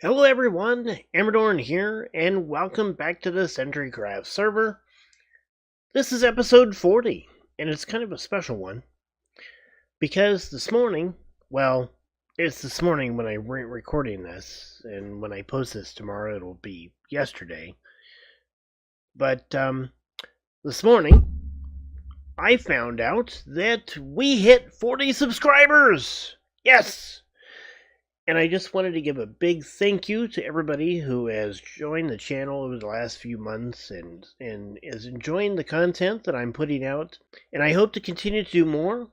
Hello everyone, Amadorn here, and welcome back to the CentriCraft server. This is episode 40, and it's kind of a special one, because this morning, it's this morning when I'm recording this, and when I post this tomorrow it'll be yesterday. But this morning, I found out that we hit 40 subscribers! Yes! And I just wanted to give a big thank you to everybody who has joined the channel over the last few months and is enjoying the content that I'm putting out. And I hope to continue to do more.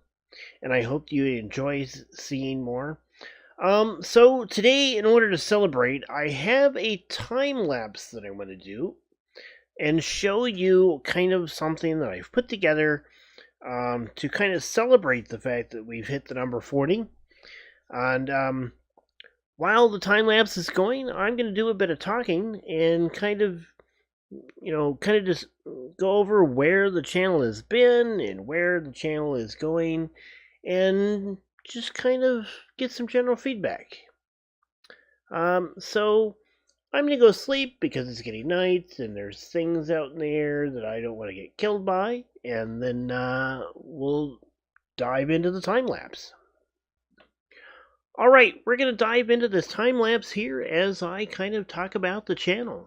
And I hope you enjoy seeing more. So today, in order to celebrate, I have a time lapse that I want to do and show you kind of something that I've put together to kind of celebrate the fact that we've hit the number 40. And while the time lapse is going, I'm going to do a bit of talking and kind of just go over where the channel has been and where the channel is going and just kind of get some general feedback. So I'm going to go sleep because it's getting night and there's things out there that I don't want to get killed by, and then we'll dive into the time lapse. Alright, we're going to dive into this time lapse here as I kind of talk about the channel.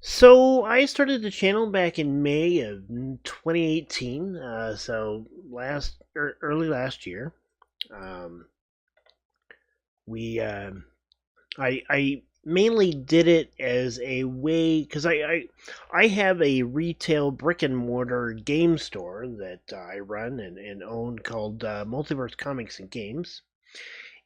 So I started the channel back in May of 2018, early last year. I mainly did it as a way, because I have a retail brick and mortar game store that I run and own called Multiverse Comics and Games.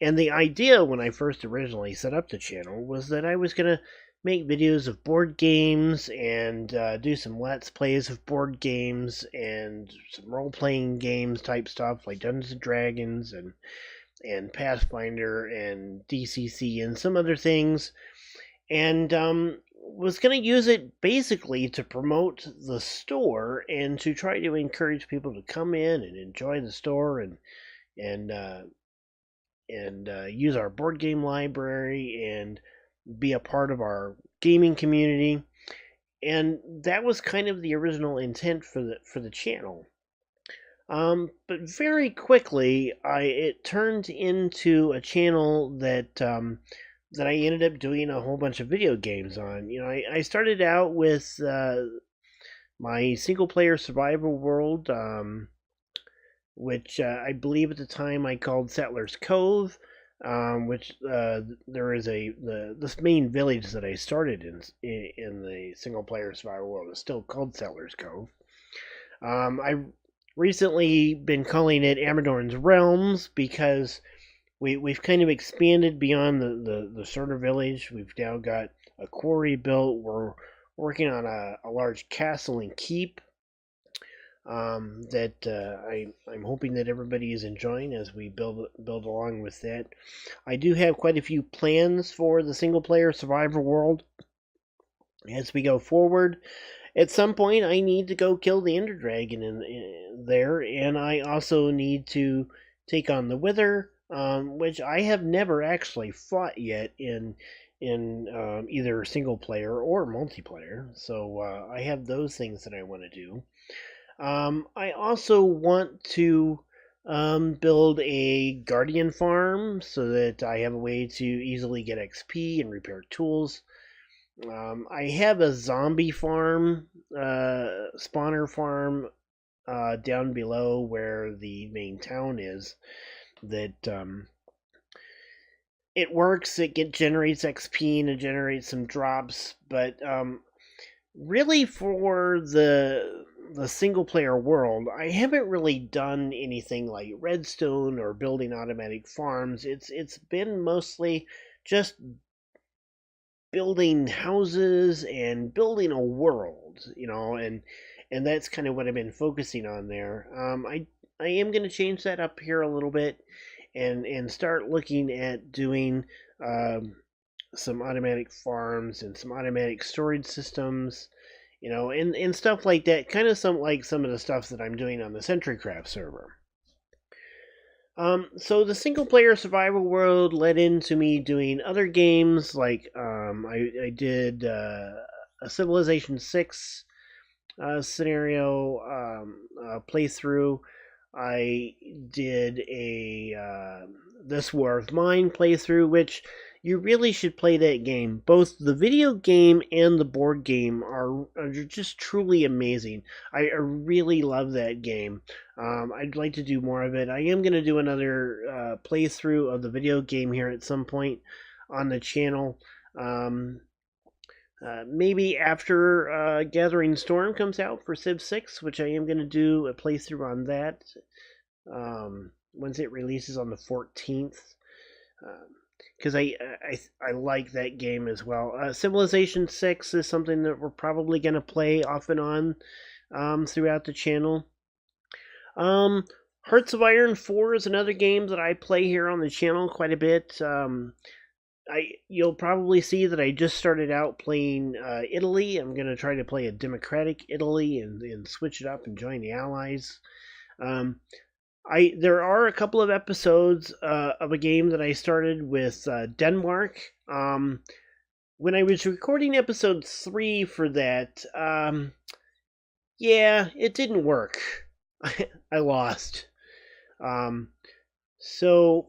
And the idea when I first originally set up the channel was that I was going to make videos of board games and do some Let's Plays of board games and some role-playing games type stuff like Dungeons & Dragons and Pathfinder and DCC and some other things, and was going to use it basically to promote the store and to try to encourage people to come in and enjoy the store and use our board game library and be a part of our gaming community. And that was kind of the original intent for the channel. But very quickly, it turned into a channel that I ended up doing a whole bunch of video games on. I started out with my single-player survival world, which I believe at the time I called Settlers Cove, which there is this main village that I started in the single-player survival world is still called Settlers Cove. I recently been calling it Amadorn's Realms because we've kind of expanded beyond the starter village. We've now got a quarry built. We're working on a large castle and keep that I'm hoping that everybody is enjoying as we build along with that. I do have quite a few plans for the single player survivor world as we go forward. At some point, I need to go kill the Ender Dragon in there, and I also need to take on the Wither, which I have never actually fought yet in either single player or multiplayer. So I have those things that I want to do. I also want to build a Guardian farm so that I have a way to easily get XP and repair tools. I have a zombie farm, spawner farm, down below where the main town is. That it works. It generates XP and it generates some drops, but really for the single player world, I haven't really done anything like redstone or building automatic farms. It's been mostly just building houses and building a world, and that's kind of what I've been focusing on there. I am going to change that up here a little bit and start looking at doing some automatic farms and some automatic storage systems, and stuff like that. Kind of some of the stuff that I'm doing on the CentriCraft server. So the single player survival world led into me doing other games like I did a Civilization 6 scenario playthrough. I did a This War of Mine playthrough, which you really should play that game. Both the video game and the board game are just truly amazing. I really love that game. I'd like to do more of it. I am going to do another playthrough of the video game here at some point on the channel. Maybe after Gathering Storm comes out for Civ 6, which I am going to do a playthrough on that once it releases on the 14th. Because I like that game as well. Civilization 6 is something that we're probably going to play off and on throughout the channel. Hearts of Iron 4 is another game that I play here on the channel quite a bit. You'll probably see that I just started out playing Italy. I'm going to try to play a democratic Italy and switch it up and join the Allies. There are a couple of episodes of a game that I started with Denmark. When I was recording episode 3 for that, yeah, it didn't work. I lost. So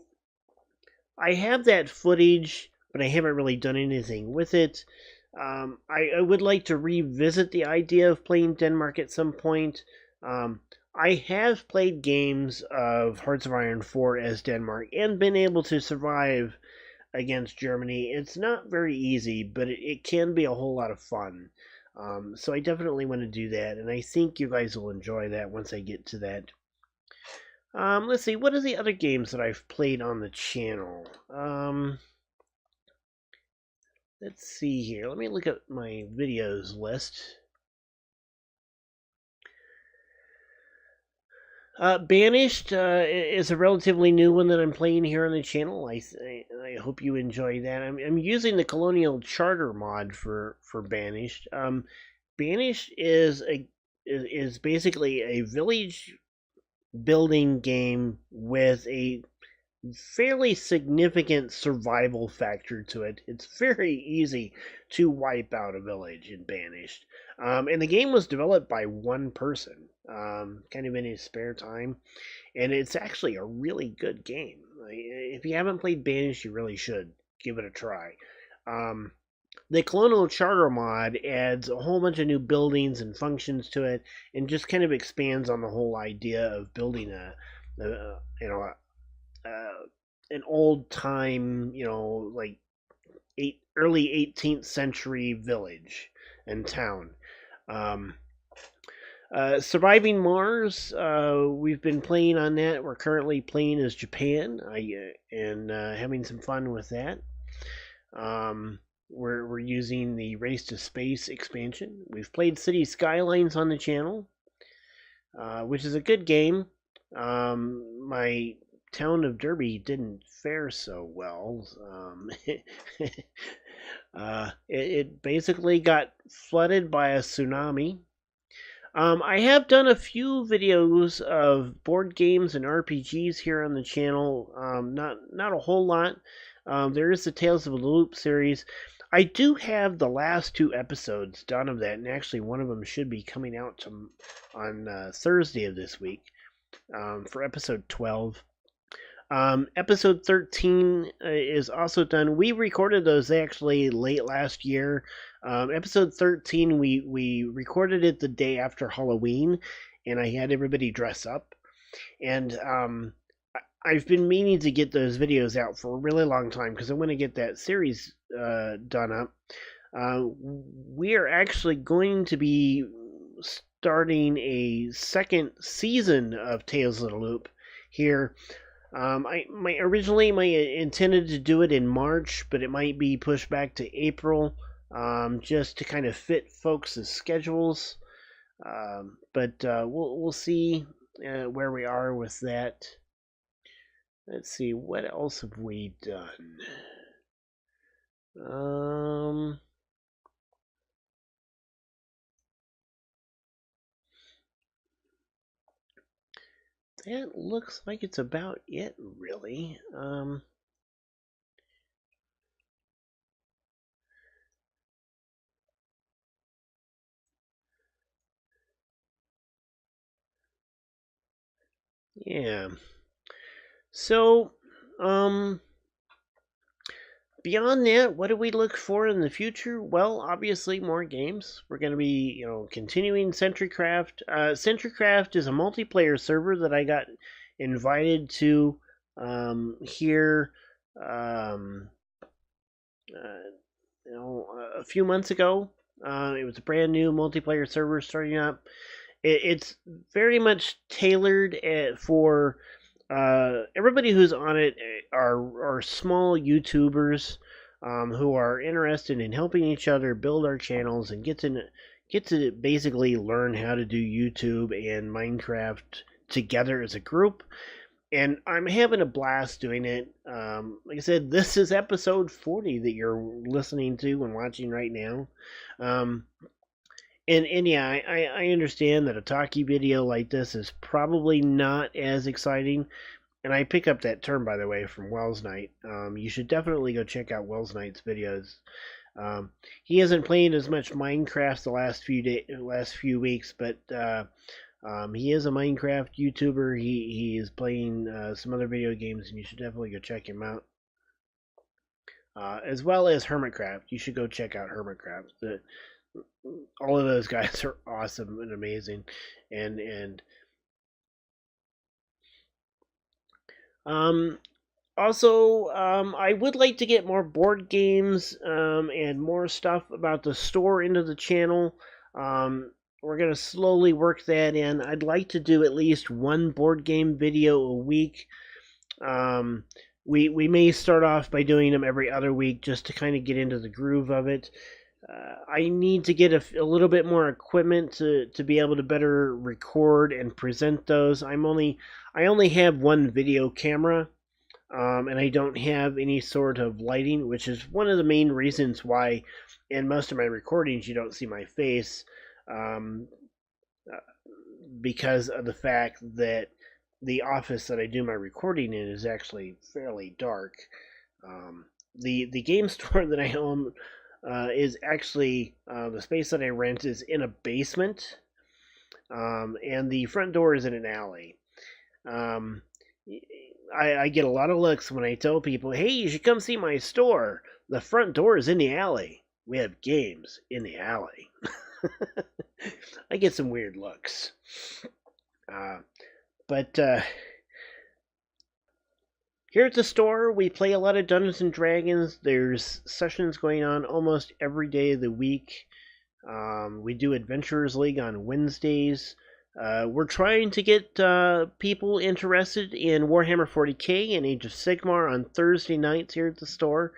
I have that footage, but I haven't really done anything with it. I would like to revisit the idea of playing Denmark at some point. I have played games of Hearts of Iron 4 as Denmark and been able to survive against Germany. It's not very easy, but it can be a whole lot of fun. So I definitely want to do that, and I think you guys will enjoy that once I get to that. Let's see, what are the other games that I've played on the channel? Let's see here. Let me look at my videos list. Banished is a relatively new one that I'm playing here on the channel. I hope you enjoy that. I'm using the Colonial Charter mod for Banished. Banished is basically a village building game with a fairly significant survival factor to it. It's very easy to wipe out a village in Banished. And the game was developed by one person, kind of in his spare time. And it's actually a really good game. If you haven't played Banished, you really should give it a try. The Colonial Charter mod adds a whole bunch of new buildings and functions to it, and just kind of expands on the whole idea of building an old time, like early 18th century village and town. Surviving Mars, we've been playing on that. We're currently playing as Japan, and having some fun with that. We're using the Race to Space expansion. We've played City Skylines on the channel, which is a good game. My town of Derby didn't fare so well. It basically got flooded by a tsunami. I have done a few videos of board games and RPGs here on the channel. Not a whole lot. There is the Tales of the Loop series. I do have the last 2 episodes done of that, and actually one of them should be coming out on Thursday of this week for episode 12. Episode 13 is also done. We recorded those actually late last year. Episode 13, we recorded it the day after Halloween, and I had everybody dress up. And I've been meaning to get those videos out for a really long time because I want to get that series done up. We are actually going to be starting a second season of Tales of the Loop here. Originally my intended to do it in March, but it might be pushed back to April, just to kind of fit folks' schedules. But we'll see where we are with that. Let's see, what else have we done? that looks like it's about it, really. Yeah. So, beyond that, what do we look for in the future? Well, obviously more games. We're going to be, continuing CentriCraft. CentriCraft is a multiplayer server that I got invited to here, um, a few months ago. It was a brand new multiplayer server starting up. It's very much tailored for everybody who's on it are small YouTubers who are interested in helping each other build our channels and get to basically learn how to do YouTube and Minecraft together as a group. And I'm having a blast doing it. Like I said, this is episode 40 that you're listening to and watching right now. And yeah, I understand that a talkie video like this is probably not as exciting. And I pick up that term, by the way, from Wells Knight. You should definitely go check out Wells Knight's videos. He hasn't played as much Minecraft the last few weeks, but he is a Minecraft YouTuber. He is playing some other video games, and you should definitely go check him out. As well as Hermitcraft. You should go check out Hermitcraft. All of those guys are awesome and amazing, and also I would like to get more board games and more stuff about the store into the channel. We're gonna slowly work that in. I'd like to do at least one board game video a week. We may start off by doing them every other week just to kind of get into the groove of it. I need to get a little bit more equipment to be able to better record and present those. I only have one video camera, and I don't have any sort of lighting, which is one of the main reasons why in most of my recordings you don't see my face, because of the fact that the office that I do my recording in is actually fairly dark. The game store that I own is actually the space that I rent is in a basement, and the front door is in an alley. I get a lot of looks when I tell people, "Hey, you should come see my store. The front door is in the alley. We have games in the alley." I get some weird looks, but here at the store, we play a lot of Dungeons and Dragons. There's sessions going on almost every day of the week. We do Adventurers League on Wednesdays. We're trying to get people interested in Warhammer 40k and Age of Sigmar on Thursday nights here at the store.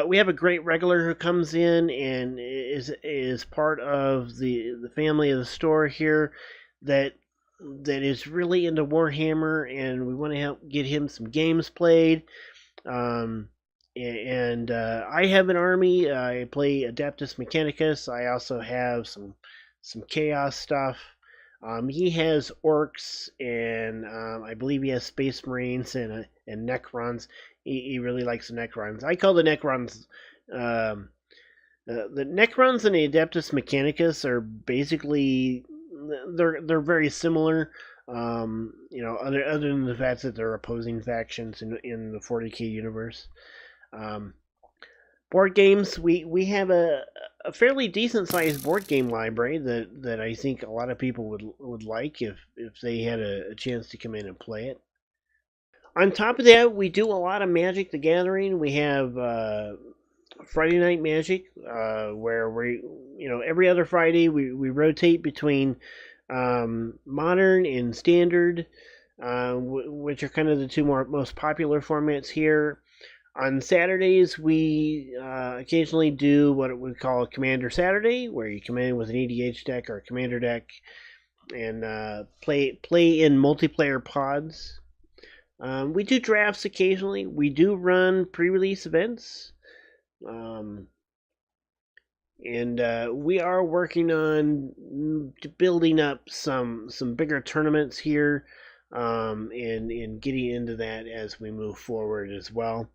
We have a great regular who comes in and is part of the family of the store here that is really into Warhammer, and we want to help get him some games played. And I have an army. I play Adeptus Mechanicus. I also have some Chaos stuff. He has Orcs, and I believe he has Space Marines and Necrons. He really likes the Necrons. I call the Necrons... the Necrons and the Adeptus Mechanicus are basically... They're very similar, other than the fact that they're opposing factions in the 40k universe. Board games, we have a fairly decent sized board game library that I think a lot of people would like if they had a chance to come in and play it. On top of that, we do a lot of Magic the Gathering. We have Friday Night Magic, where we, every other Friday we rotate between modern and standard, which are kind of the two most popular formats here. On Saturdays, we occasionally do what we call a Commander Saturday, where you come in with an EDH deck or a Commander deck and play in multiplayer pods. We do drafts occasionally. We do run pre-release events. And we are working on building up some bigger tournaments here, and getting into that as we move forward as well.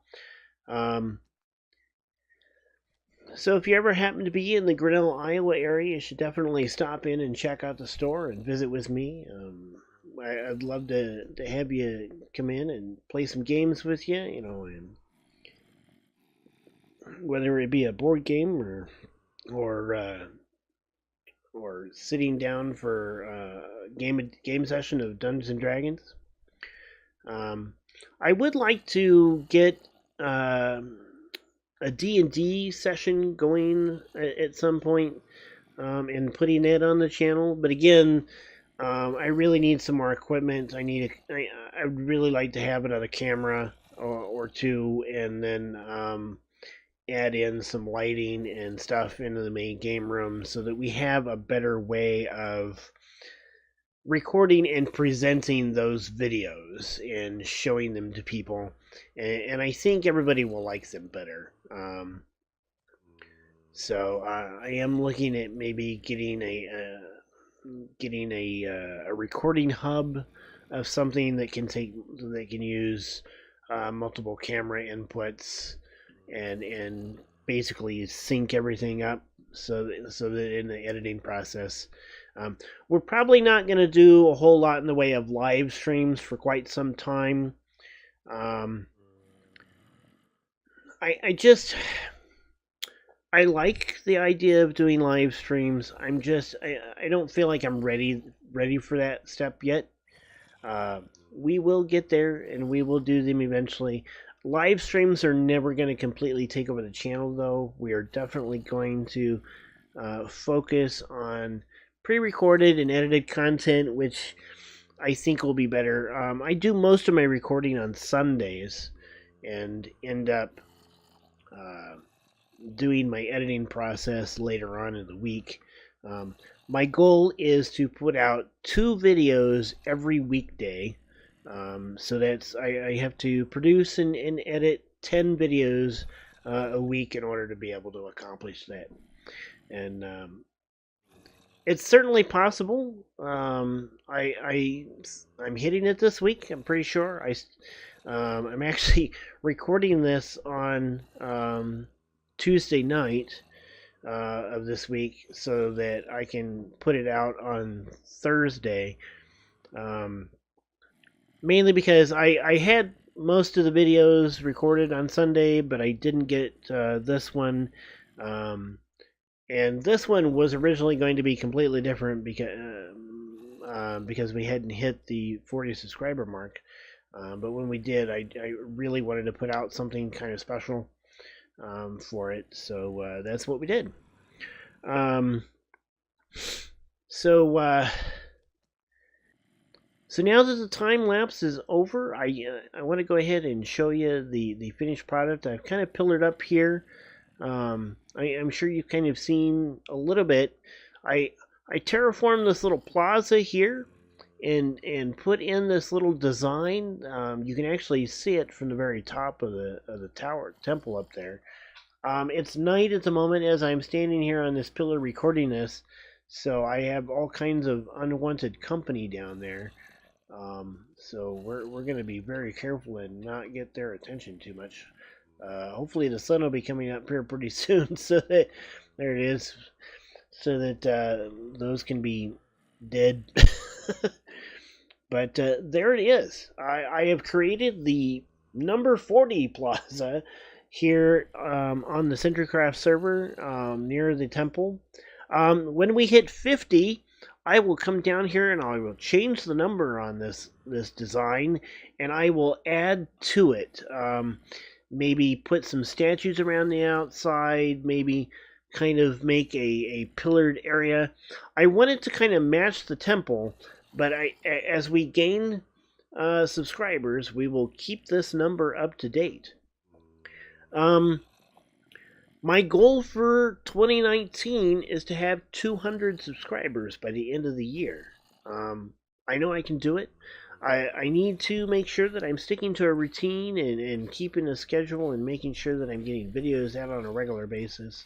So if you ever happen to be in the Grinnell, Iowa area, you should definitely stop in and check out the store and visit with me. I'd love to have you come in and play some games with you, and whether it be a board game or sitting down for a game session of Dungeons and Dragons. I would like to get a D&D session going at some point, and putting that on the channel. But again, I really need some more equipment. I'd really like to have another camera or two, and then add in some lighting and stuff into the main game room so that we have a better way of recording and presenting those videos and showing them to people. And I think everybody will like them better. So I am looking at maybe getting a recording hub of something that can use multiple camera inputs and basically sync everything up so that in the editing process, we're probably not going to do a whole lot in the way of live streams for quite some time. I like the idea of doing live streams. I don't feel like I'm ready for that step yet. We will get there, and we will do them eventually. Live streams are never going to completely take over the channel, though. We are definitely going to focus on pre-recorded and edited content, which I think will be better. I do most of my recording on Sundays and end up doing my editing process later on in the week. My goal is to put out 2 videos every weekday. So that's I have to produce and edit 10 videos a week in order to be able to accomplish that. And it's certainly possible. I'm hitting it this week. I'm pretty sure. I'm actually recording this on Tuesday night of this week so that I can put it out on Thursday. Mainly because I had most of the videos recorded on Sunday, but I didn't get this one. And this one was originally going to be completely different because we hadn't hit the 40 subscriber mark. But when we did, I really wanted to put out something kind of special for it. So that's what we did. So now that the time lapse is over, I want to go ahead and show you the finished product. I've kind of pillared up here. I'm sure you've kind of seen a little bit. I terraformed this little plaza here and put in this little design. You can actually see it from the very top of the temple up there. It's night at the moment as I'm standing here on this pillar recording this, so I have all kinds of unwanted company down there. So we're going to be very careful and not get their attention too much. Hopefully the sun will be coming up here pretty soon, so that there it is, so that those can be dead. But there it is. I have created the number 40 plaza here on the CentriCraft server near the temple. When we hit 50, I will come down here and I will change the number on this design, and I will add to it. Maybe put some statues around the outside, maybe kind of make a pillared area. I wanted to kind of match the temple, but as we gain subscribers, we will keep this number up to date. My goal for 2019 is to have 200 subscribers by the end of the year. I know I can do it. I need to make sure that I'm sticking to a routine and keeping a schedule and making sure that I'm getting videos out on a regular basis.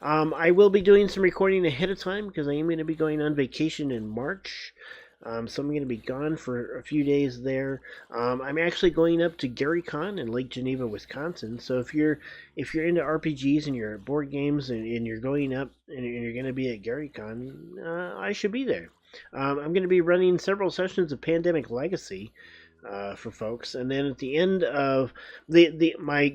I will be doing some recording ahead of time because I am going to be going on vacation in March. So I'm going to be gone for a few days there. I'm actually going up to GaryCon in Lake Geneva, Wisconsin. So if you're into RPGs and you're at board games and you're going up and you're going to be at GaryCon, I should be there. I'm going to be running several sessions of Pandemic Legacy for folks, and then at the end of my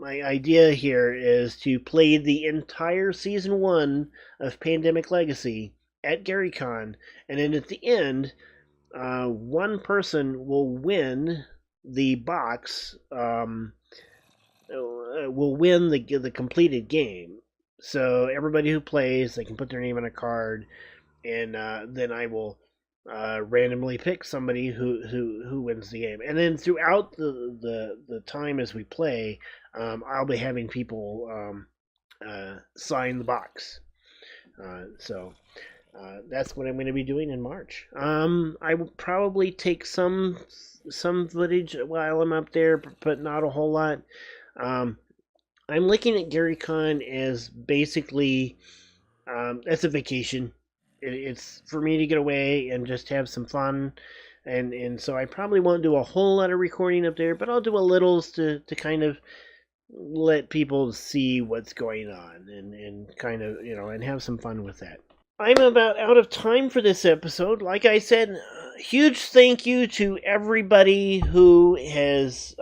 idea here is to play the entire season 1 of Pandemic Legacy at GaryCon, and then at the end, one person will win the box. Will win the completed game. So everybody who plays, they can put their name on a card, and then I will randomly pick somebody who wins the game. And then throughout the time as we play, I'll be having people sign the box. So that's what I'm going to be doing in March. I will probably take some footage while I'm up there, but not a whole lot. I'm looking at GaryCon as basically as a vacation. It's for me to get away and just have some fun, and so I probably won't do a whole lot of recording up there, but I'll do a little to kind of let people see what's going on and kind of, and have some fun with that. I'm about out of time for this episode. Like I said, huge thank you to everybody who has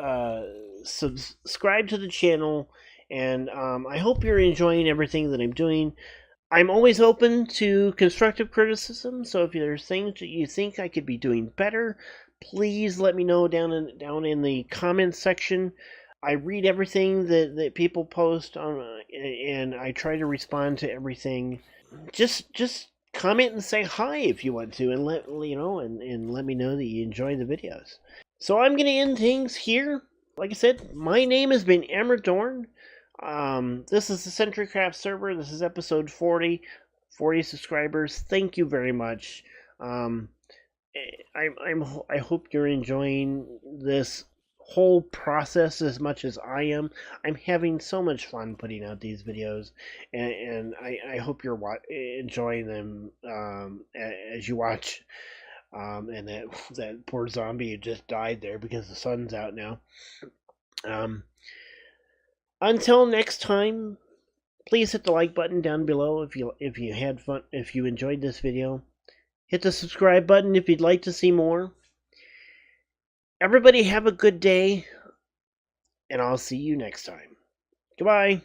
subscribed to the channel, and I hope you're enjoying everything that I'm doing. I'm always open to constructive criticism, so if there's things that you think I could be doing better, please let me know down in the comments section. I read everything that people post on, and I try to respond to everything. Just comment and say hi if you want to, and let me know that you enjoy the videos. So I'm gonna end things here. Like I said, my name has been Dorn. This is the CentriCraft server. This is episode 40 subscribers. Thank you very much. I hope you're enjoying this whole process as much as I am. I'm having so much fun putting out these videos, and I hope you're enjoying them as you watch. And that poor zombie just died there because the sun's out now. Until next time, please hit the like button down below if you had fun, if you enjoyed this video. Hit the subscribe button if you'd like to see more. Everybody have a good day, and I'll see you next time. Goodbye.